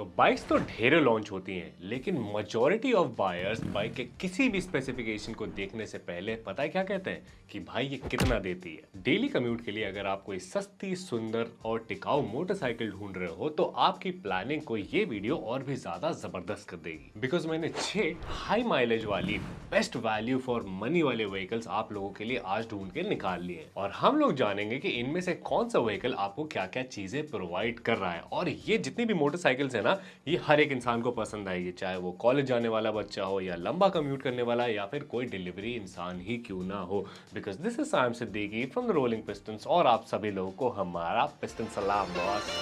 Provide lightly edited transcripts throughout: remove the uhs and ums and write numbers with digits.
तो बाइक्स तो ढेरों लॉन्च होती हैं, लेकिन मेजॉरिटी ऑफ बायर्स बाइक के किसी भी स्पेसिफिकेशन को देखने से पहले पता है क्या कहते हैं कि भाई ये कितना देती है। डेली कम्यूट के लिए अगर आप कोई सस्ती, सुंदर और टिकाऊ मोटरसाइकिल ढूंढ रहे हो तो आपकी प्लानिंग को ये वीडियो और भी ज्यादा जबरदस्त कर देगी। बिकॉज मैंने 6 हाई माइलेज वाली बेस्ट वैल्यू फॉर मनी वाले व्हीकल्स आप लोगों के लिए आज ढूंढ के निकाल लिए हैं और हम लोग जानेंगे कि इनमें से कौन सा व्हीकल आपको क्या क्या चीजें प्रोवाइड कर रहा है। और ये जितनी भी मोटरसाइकिल्स है ना, ये हर एक इंसान को पसंद आएगी, चाहे वो कॉलेज जाने वाला बच्चा हो या लंबा कम्यूट करने वाला या फिर कोई डिलीवरी इंसान ही क्यों ना हो। Because this is Saim Siddiqui from the rolling pistons और आप सभी लोगों को हमारा पिस्टन सलाम बॉस।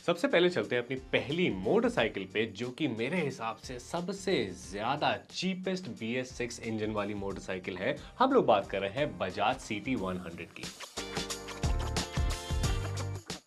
सबसे पहले चलते हैं अपनी पहली मोटरसाइकिल पे, जो कि मेरे हिसाब से सबसे ज्यादा चीपेस्ट BS6 इंजन वाली मोटरसाइकिल है। हम लोग बात कर रहे हैं बजाज CT 100 की।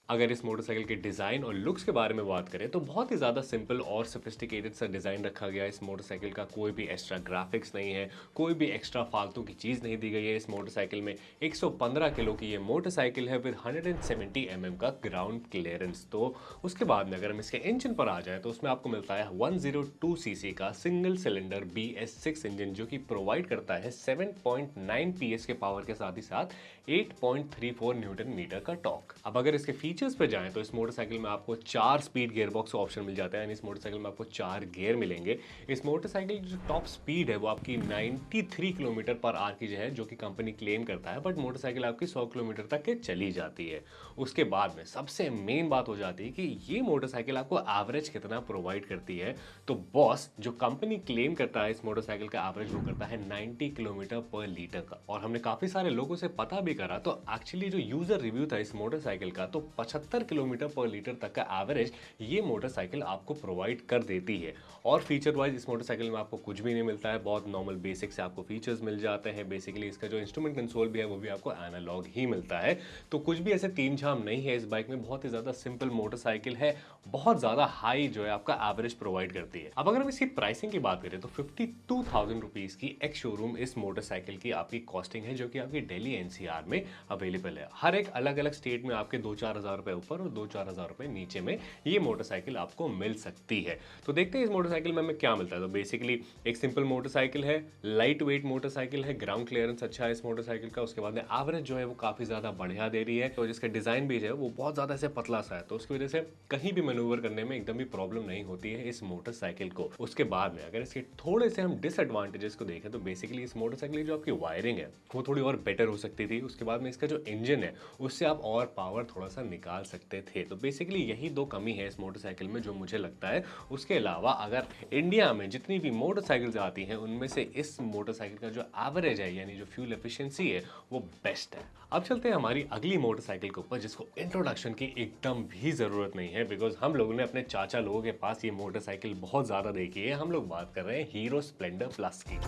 अगर इस मोटरसाइकिल के डिज़ाइन और लुक्स के बारे में बात करें तो बहुत ही ज़्यादा सिंपल और सोफिस्टिकेटेड सा डिज़ाइन रखा गया है। इस मोटरसाइकिल का कोई भी एक्स्ट्रा ग्राफिक्स नहीं है, कोई भी एक्स्ट्रा फालतू की चीज़ नहीं दी गई है। इस मोटरसाइकिल में 115 किलो की ये मोटरसाइकिल है विद 170 mm का ग्राउंड क्लियरेंस। तो उसके बाद में अगर हम इसके इंजन पर आ जाए तो उसमें आपको मिलता है 102 सीसी का सिंगल सिलेंडर BS6 इंजन, जो कि प्रोवाइड करता है 7.9 PS के पावर के साथ ही साथ 8.34 न्यूटन मीटर का टॉर्क। अब अगर इसके फीचर्स पे जाएं तो इस मोटरसाइकिल में आपको 4 स्पीड गियर बॉक्स का ऑप्शन मिल जाता है, यानी इस मोटरसाइकिल में आपको 4 गियर मिलेंगे। इस मोटरसाइकिल की जो टॉप स्पीड है वो आपकी 93 किलोमीटर पर आवर की है, जो कि कंपनी क्लेम करता है, बट मोटरसाइकिल आपकी 100 किलोमीटर तक के चली जाती है। उसके बाद में सबसे मेन बात हो जाती है कि ये मोटरसाइकिल आपको एवरेज कितना प्रोवाइड करती है। तो बॉस, जो कंपनी क्लेम करता है इस मोटरसाइकिल का एवरेज वो करता है 90 किलोमीटर पर लीटर का। और हमने काफी सारे लोगों से पता भी करा तो एक्चुअली जो यूजर रिव्यू था इस मोटरसाइकिल का, तो 75 किलोमीटर पर लीटर तक का एवरेज ये मोटरसाइकिल आपको प्रोवाइड कर देती है। और फीचर वाइज इस मोटरसाइकिल में आपको कुछ भी नहीं मिलता है, बहुत नॉर्मल बेसिक से आपको फीचर्स मिल जाते हैं। बेसिकली इसका जो इंस्ट्रूमेंट कंसोल भी है वो भी आपको एनालॉग ही मिलता है। तो कुछ भी ऐसे तीन झाम नहीं है इस बाइक में, बहुत ही ज्यादा सिंपल मोटरसाइकिल है, बहुत ज्यादा हाई जो है आपका एवरेज प्रोवाइड करती है। अब अगर हम इसकी प्राइसिंग की बात करें तो 52,000 रुपीज की एक्स शोरूम इस मोटरसाइकिल की आपकी कॉस्टिंग है, जो कि आपकी दिल्ली NCR में अवेलेबल है। हर एक अलग अलग स्टेट में आपके 2-4 हज़ार रुपए ऊपर और 2-4 हज़ार रुपए नीचे में ये मोटरसाइकिल आपको मिल सकती है। तो देखते हैं इस मोटरसाइकिल में हमें क्या मिलता है। तो बेसिकली एक सिंपल मोटरसाइकिल है, लाइट वेट मोटरसाइकिल है, ग्राउंड क्लियरेंस अच्छा है इस मोटरसाइकिल का। उसके बाद में एवरेज जो है वो काफी ज्यादा बढ़िया दे रही है। तो जिसका डिजाइन भी है वो बहुत ज्यादा ऐसे पतला सा है, तो उसकी वजह से कहीं भी मैन्यूवर करने में एकदम भी प्रॉब्लम नहीं होती है इस मोटरसाइकिल को। उसके बाद में अगर इसके थोड़े से हम डिसएडवांटेजेस को देखें तो बेसिकली इस मोटरसाइकिल की जो आपकी वायरिंग है वो थोड़ी और बेटर हो सकती थी। उसके बाद में इसका जो इंजन है उससे आप और पावर थोड़ा सा निकाल सकते थे। तो बेसिकली यही दो कमी है इस मोटरसाइकिल में जो मुझे लगता है। उसके अलावा अगर इंडिया में जितनी भी मोटरसाइकिल्स आती हैं उनमें से इस मोटरसाइकिल का जो एवरेज है यानी जो फ्यूल एफिशिएंसी है वो बेस्ट है। अब चलते हैं हमारी अगली मोटरसाइकिल के ऊपर, जिसको इंट्रोडक्शन की एकदम भी जरूरत नहीं है, बिकॉज हम लोगों ने अपने चाचा लोगों के पास ये मोटरसाइकिल बहुत ज्यादा देखी है। हम लोग बात कर रहे हैं हीरो स्प्लेंडर प्लस की।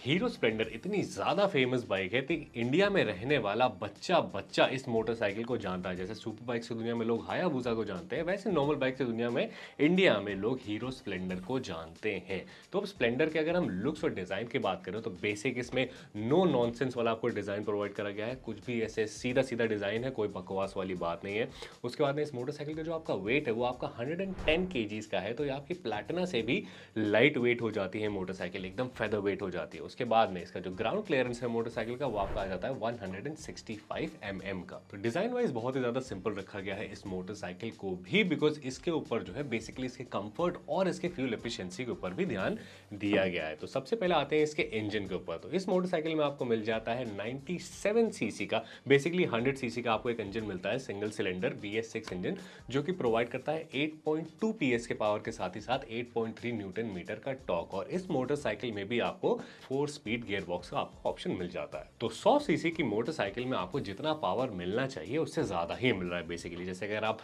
हीरो स्प्लेंडर इतनी ज़्यादा फेमस बाइक है कि इंडिया में रहने वाला बच्चा बच्चा इस मोटरसाइकिल को जानता है। जैसे सुपर बाइक की दुनिया में लोग हायाबुसा को जानते हैं, वैसे नॉर्मल बाइक की दुनिया में इंडिया में लोग हीरो स्प्लेंडर को जानते हैं। तो अब स्प्लेंडर के अगर हम लुक्स और डिज़ाइन की बात करें तो बेसिक इसमें नो नॉनसेंस वाला आपको डिज़ाइन प्रोवाइड करा गया है। कुछ भी ऐसे सीधा सीधा डिज़ाइन है, कोई बकवास वाली बात नहीं है। उसके बाद में इस मोटरसाइकिल का जो आपका वेट है वो आपका 110 kgs का है। तो ये आपकी प्लैटिना से भी लाइट वेट हो जाती है मोटरसाइकिल, एकदम फेदर वेट हो जाती है। उसके बाद में इसका जो ग्राउंड क्लियरेंस है मोटरसाइकिल का वो आपका आ जाता है 165 mm का। तो डिजाइन वाइज बहुत ही ज्यादा सिंपल रखा गया है इस मोटरसाइकिल को भी, बिकॉज इसके ऊपर जो है बेसिकली इसके कंफर्ट और इसके फ्यूल एफिशिएंसी के ऊपर भी ध्यान दिया गया है। तो सबसे पहले आते हैं इसके इंजन के ऊपर। तो इस मोटरसाइकिल में आपको मिल जाता है 97 सीसी का, बेसिकली 100 सीसी का आपको एक इंजन मिलता है, सिंगल सिलेंडर BS6 इंजन, जो कि प्रोवाइड करता है 8.2 PS के पावर के साथ ही साथ 8.3 न्यूटन मीटर का टॉर्क। और इस मोटरसाइकिल में भी आपको 4 4 स्पीड गियर बॉक्स का आपको ऑप्शन मिल जाता है। तो 100 सीसी की मोटरसाइकिल में आपको जितना पावर मिलना चाहिए उससे ज़्यादा ही मिल रहा है बेसिकली। जैसे अगर आप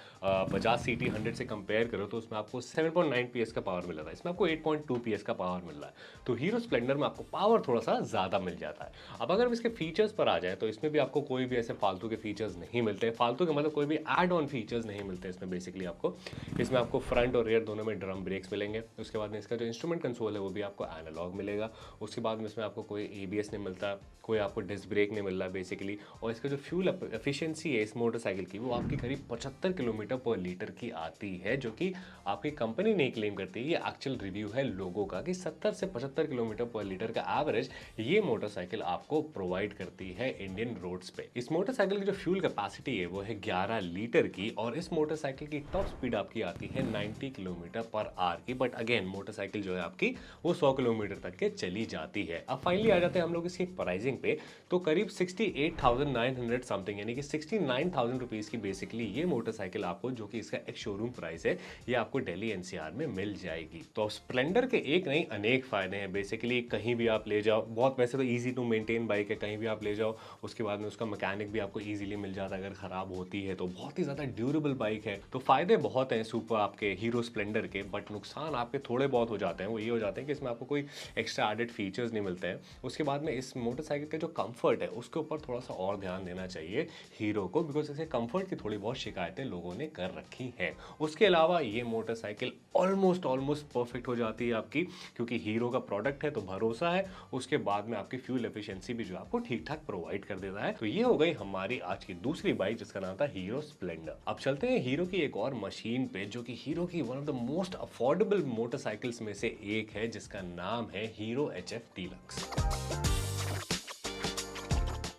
बजाज सीटी 100 से कंपेयर करो तो उसमें आपको 7.9 पीएस का पावर मिल रहा है, इसमें आपको 8.2 पीएस का पावर मिल रहा है। तो हीरो स्प्लेंडर में आपको पावर थोड़ा सा ज़्यादा मिल जाता है। अब अगर इसके फीचर्स पर आ जाए तो इसमें भी आपको कोई भी ऐसे फालतू के फीचर्स नहीं मिलते। फालतू के मतलब कोई भी एड ऑन फीचर्स नहीं मिलते इसमें बेसिकली आपको। इसमें आपको फ्रंट और रियर दोनों में ड्रम ब्रेक्स मिलेंगे। उसके बाद में इसका जो इंस्ट्रूमेंट कंसोल है वो भी आपको एनालॉग मिलेगा। उसके बाद में इसमें आपको कोई एबीएस नहीं मिलता, कोई आपको डिस्क ब्रेक नहीं मिल रहा बेसिकली। और इसका जो फ्यूल एफिशिएंसी है इस मोटरसाइकिल की वो आपकी करीब 75 किलोमीटर पर लीटर की आती है, जो कि आपकी कंपनी नहीं क्लेम करती है, ये एक्चुअल रिव्यू है लोगों का कि 70 से 75 किलोमीटर पर लीटर का एवरेज ये मोटरसाइकिल आपको प्रोवाइड करती है इंडियन रोड्स पे। इस मोटरसाइकिल की जो फ्यूल कैपेसिटी है वो है 11 लीटर की और इस मोटरसाइकिल की टॉप स्पीड आपकी आती है 90 किलोमीटर पर आवर की। बट अगेन मोटरसाइकिल जो है आपकी वो 100 किलोमीटर तक के चली जाती है। अब फाइनली आ जाते हैं हम लोग इसकी प्राइसिंग पे। तो करीब 68,900 समथिंग यानी कि 69,000 रुपीज की बेसिकली ये मोटरसाइकिल आपको, जो कि इसका एक शोरूम प्राइस है, ये आपको दिल्ली एनसीआर में मिल जाएगी। तो स्प्लेंडर के एक नहीं अनेक फायदे हैं बेसिकली। कहीं भी आप ले जाओ, बहुत वैसे तो इजी टू मेंटेन बाइक है, कहीं भी आप ले जाओ उसके बाद में उसका मैकेनिक भी आपको इजीली मिल जाता है अगर खराब होती है तो। बहुत ही ज्यादा ड्यूरेबल बाइक है। तो फायदे बहुत हैं सुपर आपके हीरो स्प्लेंडर के, बट नुकसान आपके थोड़े बहुत हो जाते हैं। वो ये हो जाते हैं कि इसमें आपको कोई एक्स्ट्रा एडेड फीचर्स नहीं मिलते हैं। उसके बाद में इस मोटरसाइकिल का जो कंफर्ट है उसके ऊपर थोड़ा सा और ध्यान देना चाहिए हीरो को, बिकॉज इसके कंफर्ट की थोड़ी बहुत शिकायतें लोगों ने कर रखी हैं। उसके अलावा ये मोटरसाइकिल ऑलमोस्ट परफेक्ट हो जाती है आपकी, क्योंकि हीरो का प्रोडक्ट है तो भरोसा है। उसके बाद में आपकी फ्यूल एफिशिएंसी भी जो आपको ठीक ठाक प्रोवाइड कर देता है। तो ये हो गई हमारी आज की दूसरी बाइक जिसका नाम था हीरो स्प्लेंडर। अब चलते हैं हीरो की एक और मशीन पे, जो कि हीरो की one of the most affordable motorcycles में से एक है, जिसका नाम है हीरो एचएफ डीलक्स।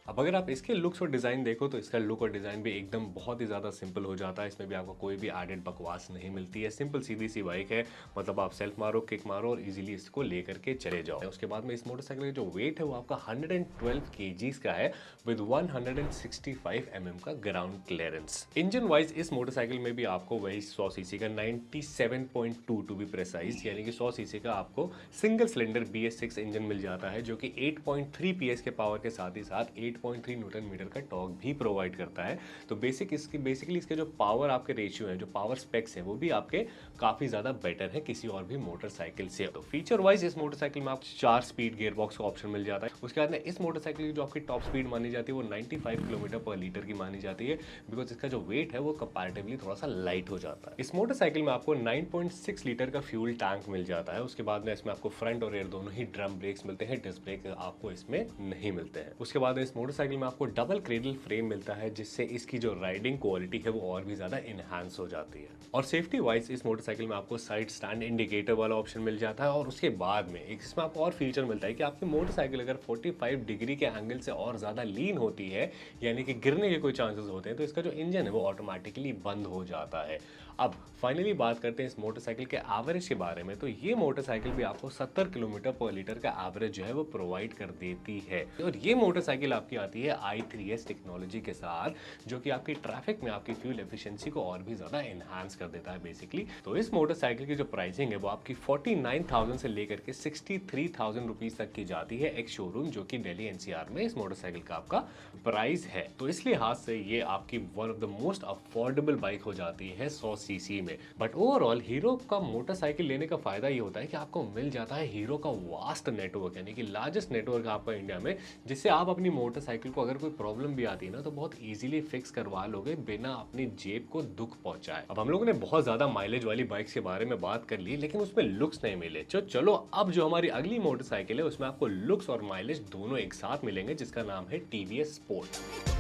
अब अगर आप इसके लुक्स और डिज़ाइन देखो तो इसका लुक और डिज़ाइन भी एकदम बहुत ही ज़्यादा सिंपल हो जाता है। इसमें भी आपको कोई भी एडेड बकवास नहीं मिलती है। सिंपल सीधी सी बाइक है, मतलब आप सेल्फ मारो, किक मारो और इजीली इसको लेकर के चले जाओ। उसके बाद में इस मोटरसाइकिल का जो वेट है वो आपका 112 केजीज का है विद 165 mm का ग्राउंड क्लियरेंस। इंजन वाइज इस मोटरसाइकिल में भी आपको वही 100 सीसी का 97.2 टू बी प्रिसाइज, यानी कि 100 सीसी का आपको सिंगल सिलेंडर BS6 इंजन मिल जाता है, जो कि 8.3 PS के पावर के साथ ही साथ 8.3 न्यूटन मीटर का टॉर्क भी प्रोवाइड करता है। तो बेसिकली इसके जो पावर आपके रेशियो है, जो पावर स्पेक्स है, वो भी आपके काफी ज्यादा बेटर है किसी और भी मोटरसाइकिल से। तो फीचर वाइज इस मोटरसाइकिल में आपको 4 स्पीड गियर बॉक्स का ऑप्शन मिल जाता है। उसके बाद में इस मोटरसाइकिल की जो आपकी टॉप स्पीड मानी जाती है वो 95 किलोमीटर पर लीटर की मानी जाती है, बिकॉज इसका जो वेट है वो कंपैरेटिवली थोड़ा सा लाइट हो जाता है। इस मोटरसाइकिल में आपको 9.6 लीटर का फ्यूल टैंक मिल जाता है। उसके बाद में इसमें आपको फ्रंट और रियर दोनों ही ड्रम ब्रेक्स मिलते हैं, डिस्क ब्रेक आपको इसमें नहीं मिलते हैं। उसके बाद इस मोटरसाइकिल में आपको डबल क्रेडल फ्रेम मिलता है, जिससे इसकी जो राइडिंग क्वालिटी है वो और भी ज्यादा इनहांस हो जाती है। और सेफ्टी वाइज इस मोटरसाइकिल में आपको साइड स्टैंड इंडिकेटर वाला ऑप्शन मिल जाता है। और उसके बाद में इसमें आपको और फीचर मिलता है कि आपकी मोटरसाइकिल अगर 45 डिग्री के एंगल से और ज्यादा लीन होती है, यानी कि गिरने के कोई चांसेस होते हैं, तो इसका जो इंजन है वो ऑटोमेटिकली बंद हो जाता है। अब फाइनली बात करते हैं इस मोटरसाइकिल के एवरेज के बारे में। तो ये मोटरसाइकिल भी आपको 70 किलोमीटर पर लीटर का एवरेज जो है वो प्रोवाइड कर देती है। और ये मोटरसाइकिल आपकी आती है i3S टेक्नोलॉजी के साथ, जो कि आपकी ट्रैफिक में आपकी फ्यूल एफिशिएंसी को और भी ज्यादा एनहांस कर देता है बेसिकली। तो इस मोटरसाइकिल की जो प्राइसिंग है वो आपकी 49,000 से लेकर के 63,000 रुपीज तक की जाती है एक शोरूम, जो कि दिल्ली एनसीआर में इस मोटरसाइकिल का आपका प्राइस है। तो इस लिहाज से ये आपकी one of the most affordable bike हो जाती है 100 सीसी में। बट ओवरऑल हीरो का मोटरसाइकिल लेने का फायदा ये होता है कि आपको मिल जाता है हीरो का वास्ट नेटवर्क, यानी कि लार्जेस्ट नेटवर्क आपका इंडिया में, जिससे आप अपनी मोटरसाइकिल को अगर कोई प्रॉब्लम भी आती है ना तो बहुत इजीली फिक्स करवा लोगे बिना अपनी जेब को दुख पहुंचाए। अब हम लोगों ने बहुत ज्यादा माइलेज वाली बाइक्स के बारे में बात कर ली, लेकिन उसमें लुक्स नहीं मिले। चलो अब जो हमारी अगली मोटरसाइकिल है उसमें आपको लुक्स और माइलेज दोनों एक साथ मिलेंगे, जिसका नाम है टीवीएस स्पोर्ट।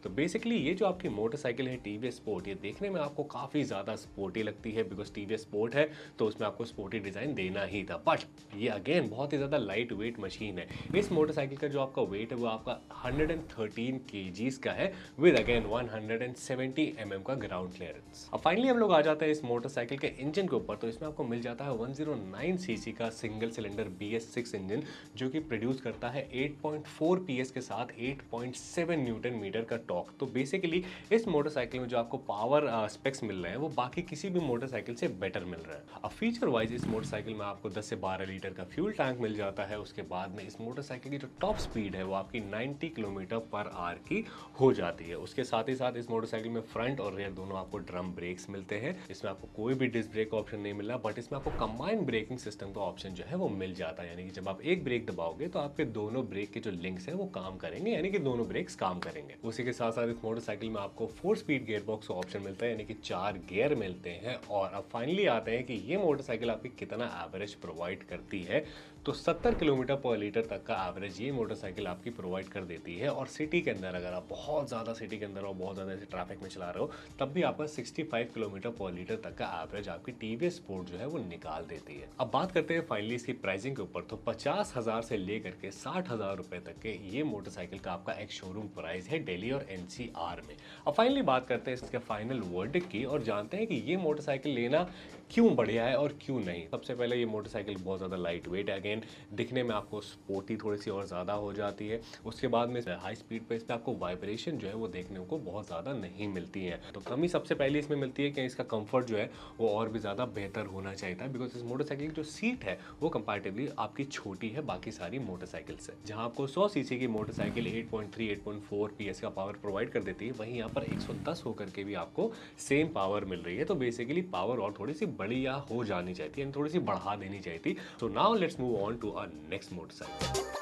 तो बेसिकली ये जो आपकी मोटरसाइकिल है टीवीएस स्पोर्ट, ये देखने में आपको काफ़ी ज़्यादा स्पोर्टी लगती है, बिकॉज टीवीएस स्पोर्ट है तो उसमें आपको स्पोर्टी डिज़ाइन देना ही था। बट ये अगेन बहुत ही ज़्यादा लाइट वेट मशीन है। इस मोटरसाइकिल का जो आपका वेट है वो आपका 113 केजीज का है विद अगेन 170 mm का ग्राउंड क्लियरेंस। अब फाइनली हम लोग आ जाते हैं इस मोटरसाइकिल के इंजन के ऊपर। तो इसमें आपको मिल जाता है 109 सीसी का सिंगल सिलेंडर BS6 इंजन, जो कि प्रोड्यूस करता है 8.4 PS के साथ 8.7 न्यूटन मीटर का टॉर्क। तो बेसिकली इस मोटरसाइकिल में जो आपको पावर स्पेक्स मिल रहे हैं वो बाकी किसी भी मोटरसाइकिल से बेटर मिल रहा है। अब फीचर वाइज इस मोटरसाइकिल में आपको 10 से 12 लीटर का फ्यूल टैंक मिल जाता है। उसके बाद में इस मोटरसाइकिल की जो टॉप स्पीड है वो आपकी 90 किलोमीटर पर आवर की हो जाती है। उसके साथ ही साथ इस मोटरसाइकिल में फ्रंट और रियर दोनों आपको ड्रम ब्रेक्स मिलते हैं। इसमें आपको कोई भी डिस्क ब्रेक ऑप्शन नहीं मिला, बट इसमें आपको कंबाइंड ब्रेकिंग सिस्टम का ऑप्शन जो है वो मिल जाता है। यानी कि जब आप एक ब्रेक दबाओगे तो आपके दोनों ब्रेक के जो लिंक्स हैं वो काम करेंगे, यानी कि दोनों ब्रेक्स काम करेंगे। उसी के साथ साथ इस मोटरसाइकिल में आपको 4 स्पीड गियर बॉक्स का ऑप्शन मिलता है, यानी कि 4 गियर मिलते हैं। और अब फाइनली आते हैं कि ये मोटरसाइकिल आपकी कितना एवरेज प्रोवाइड करती है। तो 70 किलोमीटर पर लीटर तक का एवरेज ये मोटरसाइकिल आपकी प्रोवाइड कर देती है। और सिटी के अंदर अगर आप बहुत ज़्यादा सिटी के अंदर और बहुत ज़्यादा ऐसे ट्रैफिक में चला रहे हो तब भी आपका 65 किलोमीटर पर लीटर तक का एवरेज आपकी टीवीएस स्पोर्ट जो है वो निकाल देती है। अब बात करते हैं फाइनली इसकी प्राइसिंग के ऊपर। तो 50,000 से लेकर के 60,000 रुपए तक के ये मोटरसाइकिल का आपका एक शोरूम प्राइस है दिल्ली और एनसीआर में। अब फाइनली बात करते हैं इसके फाइनल वर्डिक्ट की और जानते हैं कि ये मोटरसाइकिल लेना क्यों बढ़िया है और क्यों नहीं। सबसे पहले ये मोटरसाइकिल बहुत ज़्यादा लाइट वेट है, अगेन दिखने में आपको स्पोर्टी थोड़ी सी और ज़्यादा हो जाती है। उसके बाद में हाई स्पीड पे इस पर आपको वाइब्रेशन जो है वो देखने को बहुत ज़्यादा नहीं मिलती है। तो कमी सबसे पहले इसमें मिलती है कि इसका कंफर्ट जो है वो और भी ज़्यादा बेहतर होना चाहिए था, बिकॉज इस मोटरसाइकिल की जो सीट है वो कंपैरेटिवली आपकी छोटी है बाकी सारी मोटरसाइकिल से। जहाँ आपको 100 सीसी की मोटरसाइकिल 8.3 8.4 PS का पावर प्रोवाइड कर देती है, वहीं यहाँ पर 110 होकर के भी आपको सेम पावर मिल रही है। तो बेसिकली पावर और थोड़ी सी बड़ी या हो जानी चाहिए थी, थोड़ी सी बढ़ा देनी चाहिए थी। So now let's move on to our next motorcycle.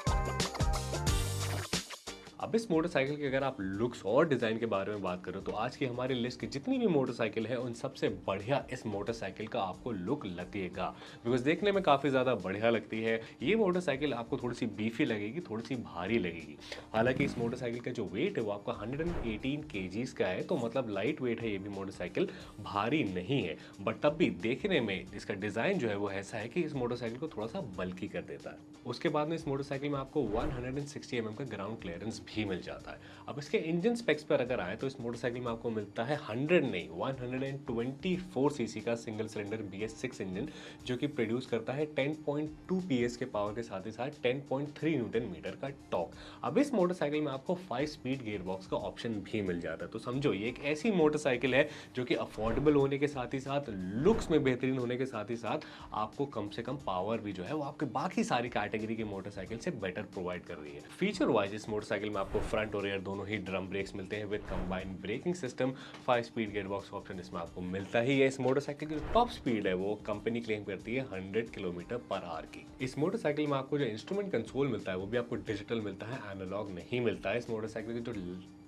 अब इस मोटरसाइकिल के अगर आप लुक्स और डिज़ाइन के बारे में बात करो तो आज की हमारी लिस्ट की जितनी भी मोटरसाइकिल है उन सबसे बढ़िया इस मोटरसाइकिल का आपको लुक लगेगा, बिकॉज देखने में काफ़ी ज़्यादा बढ़िया लगती है। ये मोटरसाइकिल आपको थोड़ी सी बीफी लगेगी, थोड़ी सी भारी लगेगी। हालांकि इस मोटरसाइकिल का जो वेट है वो आपका 118 kgs का है, तो मतलब लाइट वेट है ये भी मोटरसाइकिल, भारी नहीं है। बट तब भी देखने में इसका डिज़ाइन जो है वो ऐसा है कि इस मोटरसाइकिल को थोड़ा सा बल्कि कर देता है। उसके बाद में इस मोटरसाइकिल में आपको 160 mm का ग्राउंड क्लियरेंस भी मिल जाता है। अब इसके इंजन स्पेक्स पर अगर आए तो इस मोटरसाइकिल में आपको मिलता है 100 नहीं 124 सीसी का सिंगल सिलेंडर BS6 इंजन, जो कि प्रोड्यूस करता है 10.2 PS के पावर के साथ ही साथ 10.3 न्यूटन मीटर का टॉर्क। अब इस मोटरसाइकिल में आपको 5 स्पीड गियर बॉक्स का ऑप्शन भी मिल जाता है। तो समझो ये एक ऐसी मोटरसाइकिल है जो कि अफोर्डेबल होने के साथ ही साथ लुक्स में बेहतरीन होने के साथ ही साथ आपको कम से कम पावर भी जो है वो आपके बाकी सारी कैटेगरी की मोटरसाइकिल से बेटर प्रोवाइड कर रही है। फीचर वाइज इस मोटरसाइकिल में आपको फ्रंट और रियर दोनों ही ड्रम ब्रेक्स मिलते हैं with combined braking system. 5 speed gear box option इसमें आपको मिलता ही है। इस मोटरसाइकिल की जो टॉप स्पीड है वो कंपनी क्लेम करती है 100 किलोमीटर पर आवर की। इस मोटरसाइकिल में आपको जो इंस्ट्रूमेंट कंसोल मिलता है वो भी आपको डिजिटल मिलता है, एनालॉग नहीं मिलता है। इस मोटरसाइकिल की जो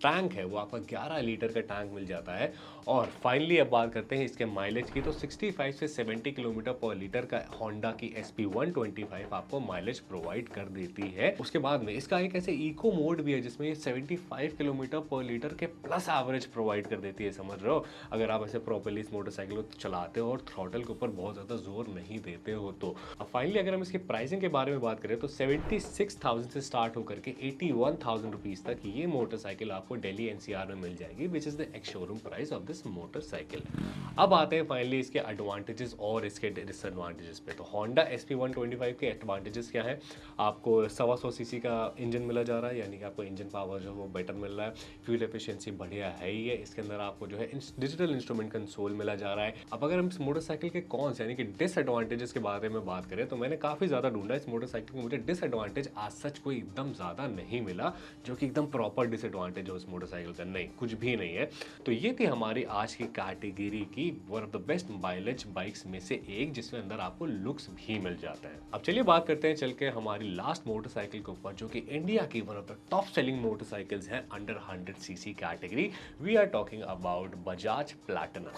टैंक है वो आपका 11 लीटर का टैंक मिल जाता है। और फाइनली अब बात करते हैं इसके माइलेज की, तो 65 से 70 किलोमीटर पर लीटर का होंडा की SP125 आपको माइलेज प्रोवाइड कर देती है। उसके बाद में इसका एक ऐसे इको मोड भी है जिसमें ये 75 किलोमीटर पर लीटर के प्लस एवरेज प्रोवाइड कर देती है। समझ रहे हो, अगर आप ऐसे प्रॉपर्ली इस मोटरसाइकिल को चलाते हो और थ्रॉटल के ऊपर बहुत ज़्यादा जोर नहीं देते हो तो। अब फाइनली अगर हम इसकी प्राइसिंग के बारे में बात करें तो 76,000 से स्टार्ट होकर के 81,000 रुपीज़ तक ये मोटरसाइकिल आपको दिल्ली NCR में मिल जाएगी, which is the ex showroom price of this motorcycle. अब आते हैं फाइनली इसके एडवांटेजेस और इसके डिसएडवांटेजेस पे। तो होंडा SP125 के एडवांटेजेस क्या है, आपको 125 सीसी का इंजन मिला जा रहा है, यानी कि आपको इंजन पावर जो है वो बेटर मिल रहा है। फ्यूल एफिशिएंसी बढ़िया है ही है। इसके अंदर आपको जो है डिजिटल इंस्ट्रूमेंट कंसोल मिला जा रहा है। अब अगर हम इस मोटरसाइकिल के कॉन्स यानी कि डिसएडवांटेजेस के बारे में बात करें तो मैंने काफ़ी ज़्यादा ढूंढा इस मोटरसाइकिल में, मुझे डिसएडवांटेज आज सच कोई एकदम ज़्यादा नहीं मिला जो कि एकदम प्रॉपर डिसएडवांटेज हो इस मोटरसाइकिल का, नहीं कुछ भी नहीं है। तो ये थी हमारी आज की कैटेगरी की one of the best mileage bikes में से एक, जिसके अंदर आपको लुक्स भी मिल जाता है। अब चलिए बात करते हैं चल के हमारी लास्ट मोटरसाइकिल के ऊपर, जो कि इंडिया की one of the top selling motorcycles है under 100 CC category. We are talking about Bajaj Platina.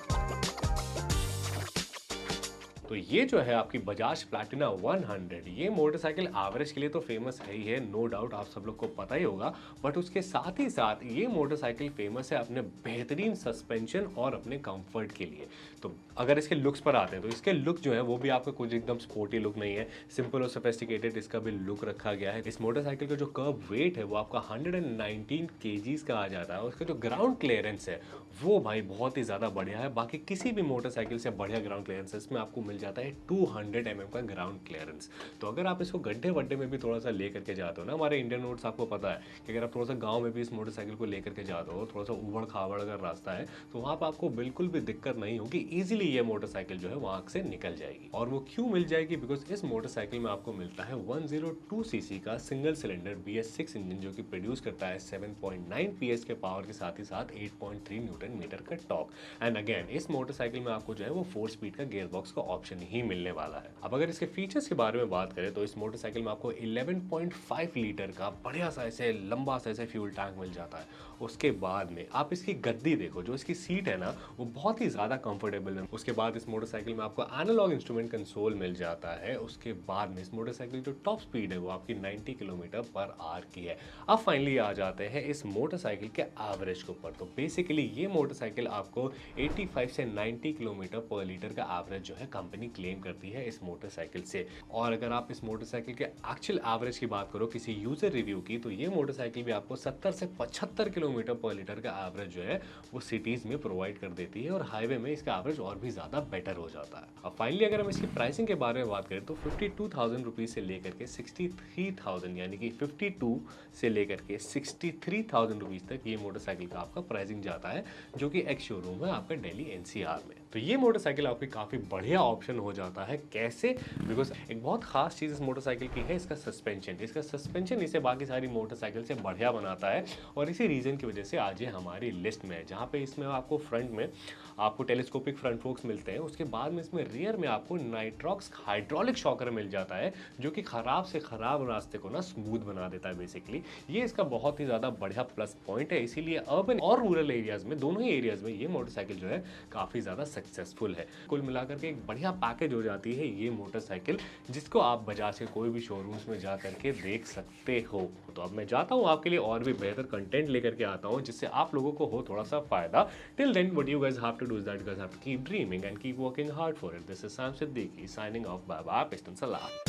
तो ये जो है आपकी बजाज प्लैटिना 100, ये मोटरसाइकिल एवरेज के लिए तो फेमस है ही है, नो डाउट, आप सब लोग को पता ही होगा। बट उसके साथ ही साथ ये मोटरसाइकिल फेमस है अपने बेहतरीन सस्पेंशन और अपने कंफर्ट के लिए। तो अगर इसके लुक्स पर आते हैं तो इसके लुक जो है वो भी आपका कुछ एकदम स्पोर्टी लुक नहीं है, सिंपल और सोफिस्टिकेटेड इसका भी लुक रखा गया है। इस मोटरसाइकिल का जो कर्व वेट है वो आपका 119 kgs का आ जाता है। उसका जो ग्राउंड क्लियरेंस है वो भाई बहुत ही ज़्यादा बढ़िया है, बाकी किसी भी मोटरसाइकिल से बढ़िया ग्राउंड क्लियरेंस इसमें आपको मिल मिल जाता है 200 mm का ग्राउंड क्लियरेंस। तो अगर आप इसको गड्ढे वड्ढे में भी थोड़ा सा ले करके जाते हो ना, हमारे इंडियन रोड्स आपको पता है कि अगर आप थोड़ा सा गांव में भी इस मोटरसाइकिल को लेकर के जाते हो, थोड़ा सा उबड़ खाबड़ अगर रास्ता है, तो वहाँ पर आपको बिल्कुल भी दिक्कत नहीं होगी, ईजिली ये मोटरसाइकिल जो है वहाँ से निकल जाएगी। और वो क्यों मिल जाएगी? बिकॉज इस मोटरसाइकिल में आपको मिलता है 102 सीसी का सिंगल सिलेंडर BS6 इंजन, जो कि प्रोड्यूस करता है 7.9 PS के पावर के साथ ही साथ 8.3 न्यूटन मीटर का टॉर्क। एंड अगेन इस मोटरसाइकिल में आपको जो है वो 4 स्पीड का गियर बॉक्स का ऑप्शन ही मिलने वाला है। अब अगर इसके फीचर्स के बारे में बात करें तो इस मोटरसाइकिल में आपको 11.5 लीटर का बढ़िया सा ऐसे लंबा सा ऐसे फ्यूल टैंक मिल जाता है। उसके बाद में आप इसकी गद्दी देखो, जो इसकी सीट है ना वो बहुत ही ज़्यादा कंफर्टेबल है। उसके बाद इस मोटरसाइकिल में आपको एनालॉग इंस्ट्रूमेंट कंसोल मिल जाता है। उसके बाद में इस मोटरसाइकिल जो टॉप स्पीड है वो आपकी 90 किलोमीटर पर आवर की है। अब फाइनली आ जाते हैं इस मोटरसाइकिल के एवरेज के ऊपर। तो बेसिकली ये मोटरसाइकिल आपको 85 से 90 किलोमीटर पर लीटर का एवरेज जो है कंपनी क्लेम करती है इस मोटरसाइकिल से। और अगर आप इस मोटरसाइकिल के एक्चुअल एवरेज की बात करो किसी यूजर रिव्यू की, तो ये मोटरसाइकिल भी आपको 70 से 75 किलोमीटर पर लीटर का एवरेज जो है वो सिटीज में प्रोवाइड कर देती है, और हाईवे में इसका एवरेज और भी ज़्यादा बेटर हो जाता है। अब फाइनली अगर हम इसकी प्राइसिंग के बारे में बात करें तो 52,000 रुपीज़ से लेकर के 63,000 यानी कि 52 से लेकर के 63,000 रुपीज़ तक ये मोटरसाइकिल का आपका प्राइसिंग जाता है, जो कि एक्स शोरूम है आपका दिल्ली NCR में। तो ये मोटरसाइकिल आपकी काफ़ी बढ़िया ऑप्शन हो जाता है। कैसे? बिकॉज एक बहुत खास चीज़ इस मोटरसाइकिल की है इसका सस्पेंशन। इसका सस्पेंशन इसे बाकी सारी मोटरसाइकिल से बढ़िया बनाता है, और इसी रीज़न की वजह से आज ये हमारी लिस्ट में है, जहाँ पे इसमें आपको फ्रंट में आपको टेलीस्कोपिक फ्रंट फोक्स मिलते हैं। उसके बाद में इसमें रियर में आपको नाइट्रॉक्स हाइड्रोलिक शॉकर मिल जाता है, जो कि ख़राब से ख़राब रास्ते को ना स्मूथ बना देता है। बेसिकली ये इसका बहुत ही ज़्यादा बढ़िया प्लस पॉइंट है। इसीलिए अर्बन और रूरल एरियाज़ में, दोनों ही एरियाज़ में ये मोटरसाइकिल जो है काफ़ी ज़्यादा सक्सेसफुल है। कुल मिलाकर के एक बढ़िया पैकेज हो जाती है ये मोटरसाइकिल, जिसको आप बजाज के कोई भी शोरूम्स में जा करके देख सकते हो। तो अब मैं जाता हूँ आपके लिए और भी बेहतर कंटेंट लेकर के आता हूँ, जिससे आप लोगों को हो थोड़ा सा फायदा। Till then what you guys have to do is that you guys have to keep dreaming and keep working hard for it. This is Sam Siddiqui signing off. Bye bye. Piston Salah.